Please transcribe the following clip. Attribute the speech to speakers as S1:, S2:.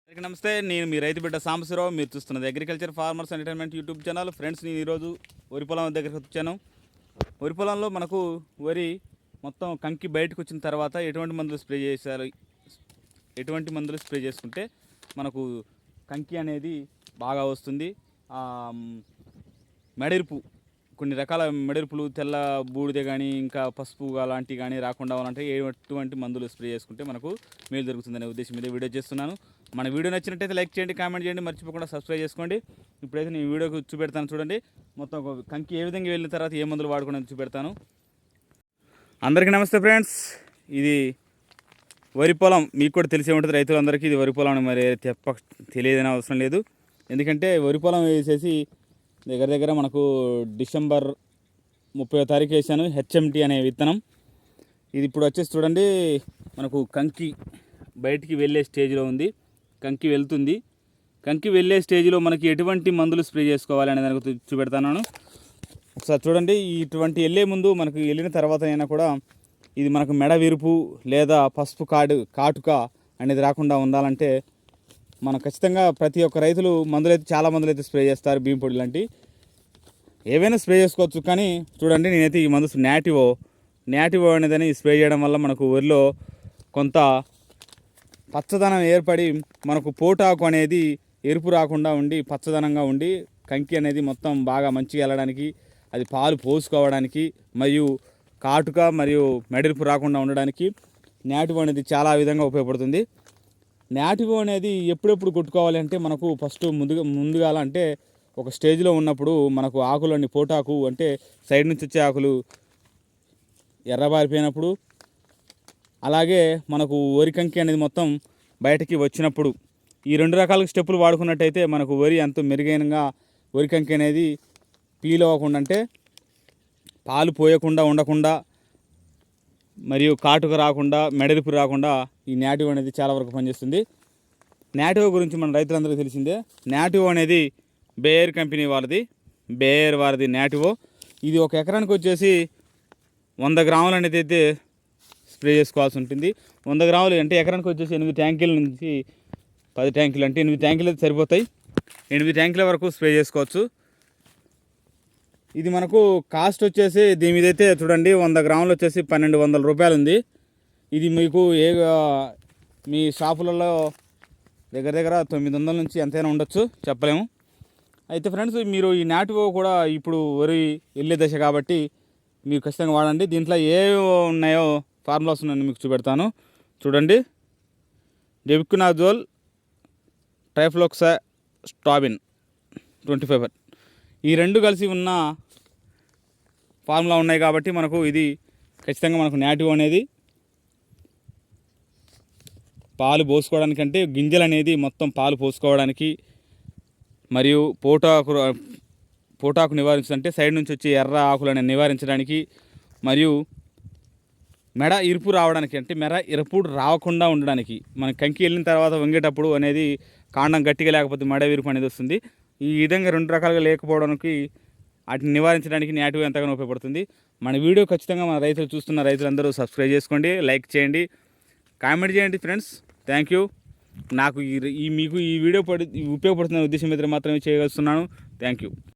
S1: అందరికీ నమస్తే. నేను మీ రైతు బిడ్డ సాంబశివరావు. మీరు చూస్తున్నది agriculture farmers entertainment YouTube channel. Friends, నేను ఈరోజు వరి పొలం దగ్గరికి వచ్చాను. వరి పొలంలో మనకు వరి మొత్తం కంకి బయటకు వచ్చిన తర్వాత ఎటువంటి మందులు స్ప్రే చేశారు, ఎటువంటి మందులు స్ప్రే చేసుకుంటే మనకు కంకి అనేది బాగా వస్తుంది. మెడెరుపు, కొన్ని రకాల మెడెరుపులు, తెల్ల బూడిద కానీ ఇంకా పసుపు అలాంటివి కానీ రాకుండా అవ్వాలంటే ఎటువంటి మందులు స్ప్రే చేసుకుంటే మనకు మేలు జరుగుతుందనే ఉద్దేశం మీద వీడియో చేస్తున్నాను. మన వీడియో నచ్చినట్టయితే లైక్ చేయండి, కామెంట్ చేయండి, మర్చిపోకుండా సబ్స్క్రైబ్ చేసుకోండి. ఇప్పుడైతే నేను వీడియోకి చూపెడతాను చూడండి. మొత్తం కంకి ఏ విధంగా వెళ్ళిన తర్వాత ఏ మందులు వాడుకునేది చూపెడతాను. అందరికీ నమస్తే ఫ్రెండ్స్. ఇది వరి పొలం, మీకు కూడా తెలిసే ఉంటుంది రైతులందరికీ. ఇది వరి పొలం మరి తెలియదని అవసరం లేదు. ఎందుకంటే వరి పొలం వేసేసి దగ్గర మనకు డిసెంబర్ 30వ తారీఖు వేసాను. హెచ్ఎంటీ అనే విత్తనం. ఇది ఇప్పుడు వచ్చేసి చూడండి, మనకు కంకి బయటికి వెళ్ళే స్టేజ్లో ఉంది. కంకి వెళ్తుంది. కంకి వెళ్ళే స్టేజ్లో మనకి ఎటువంటి మందులు స్ప్రే చేసుకోవాలి అనే దానికి చూపెడతాను. ఒకసారి చూడండి. ఇటువంటి వెళ్ళే ముందు మనకు వెళ్ళిన తర్వాత అయినా కూడా ఇది మనకు మెడ విరుపు లేదా పసుపు కాటుక అనేది రాకుండా ఉండాలంటే మనం ఖచ్చితంగా ప్రతి ఒక్క రైతులు మందులైతే చాలా మందులైతే స్ప్రే చేస్తారు. భీమ్ పొడి లాంటి ఏవైనా స్ప్రే చేసుకోవచ్చు. కానీ చూడండి, నేనైతే ఈ మందు నాటివో అనేదని స్ప్రే చేయడం వల్ల మనకు వరిలో కొంత పచ్చదనం ఏర్పడి మనకు పోటాకు అనేది ఎరుపు రాకుండా ఉండి పచ్చదనంగా ఉండి కంకి అనేది మొత్తం బాగా మంచిగా వెళ్ళడానికి, అది పాలు పోసుకోవడానికి మరియు కాటుక మరియు మెడెరుపు రాకుండా ఉండడానికి నాటివో అనేది చాలా విధంగా ఉపయోగపడుతుంది. నాటివో అనేది ఎప్పుడెప్పుడు కొట్టుకోవాలి అంటే మనకు ఫస్ట్ ముందుగా అంటే ఒక స్టేజ్లో ఉన్నప్పుడు మనకు ఆకులన్నీ పోటాకు అంటే సైడ్ నుంచి వచ్చే ఆకులు ఎర్రబారిపోయినప్పుడు, అలాగే మనకు వరి కంకి అనేది మొత్తం బయటకి వచ్చినప్పుడు ఈ రెండు రకాల స్టెప్పులు వాడుకున్నట్టయితే మనకు వరి ఎంతో మెరుగైనగా వరి కంకి అనేది పీల్ అవ్వకుండా అంటే పాలు పోయకుండా ఉండకుండా మరియు కాటుక రాకుండా మెడెరుపు రాకుండా ఈ నాటివో అనేది చాలా వరకు పనిచేస్తుంది. నాటివో గురించి మన రైతులందరికీ తెలిసిందే. నాటివో అనేది బేయర్ కంపెనీ వారిది నాటివో. ఇది ఒక ఎకరానికి వచ్చేసి 100 గ్రాములు అనేది అయితే స్ప్రే చేసుకోవాల్సి ఉంటుంది. 100 గ్రాములు అంటే ఎకరానికి వచ్చేసి 8 ట్యాంకుల నుంచి 10 ట్యాంకులు అంటే 8 ట్యాంకులు అయితే సరిపోతాయి. 8 ట్యాంకుల వరకు స్ప్రే చేసుకోవచ్చు. ఇది మనకు కాస్ట్ వచ్చేసి దీని మీద అయితే చూడండి 100 గ్రాములు వచ్చేసి 1200 రూపాయలు ఉంది. ఇది మీకు మీ షాపులలో దగ్గర 900 నుంచి ఎంతైనా ఉండొచ్చు, చెప్పలేము. అయితే ఫ్రెండ్స్, మీరు ఈ నాటివో కూడా ఇప్పుడు వరి వెళ్ళే దశ కాబట్టి మీరు ఖచ్చితంగా వాడండి. దీంట్లో ఏ ఉన్నాయో ఫార్ములాస్ ఉన్నాయో మీకు చూపెడతాను చూడండి. డెబిక్వినాజోల్, ట్రైఫ్లోక్సాస్ట్రాబిన్ 25 ఈ రెండు కలిసి ఉన్న ఫార్ములా ఉన్నాయి కాబట్టి మనకు ఇది ఖచ్చితంగా మనకు నాటివో అనేది పాలు పోసుకోవడానికి అంటే గింజలు అనేది మొత్తం పాలు పోసుకోవడానికి మరియు పోటాకు నివారించాలంటే సైడ్ నుంచి వచ్చి ఎర్ర ఆకులను నివారించడానికి మరియు మెడ ఇరుపు రావడానికి అంటే మెడ ఇరుపు రాకుండా ఉండడానికి, మన కంకి వెళ్ళిన తర్వాత వంగేటప్పుడు అనేది కాండం గట్టిగా లేకపోతే మెడ విరుపు అనేది వస్తుంది. ఈ విధంగా రెండు రకాలుగా లేకపోవడానికి వాటిని నివారించడానికి నాటివో ఎంతగానో ఉపయోగపడుతుంది. మన వీడియో ఖచ్చితంగా మన రైతులు చూస్తున్న రైతులందరూ సబ్స్క్రైబ్ చేసుకోండి, లైక్ చేయండి, కామెంట్ చేయండి ఫ్రెండ్స్. Thank you. నాకు మీకు ఈ వీడియో ఉపయోగపడుతున్న ఉద్దేశం మీద మాత్రమే చేయగలుగుతున్నాను. Thank you.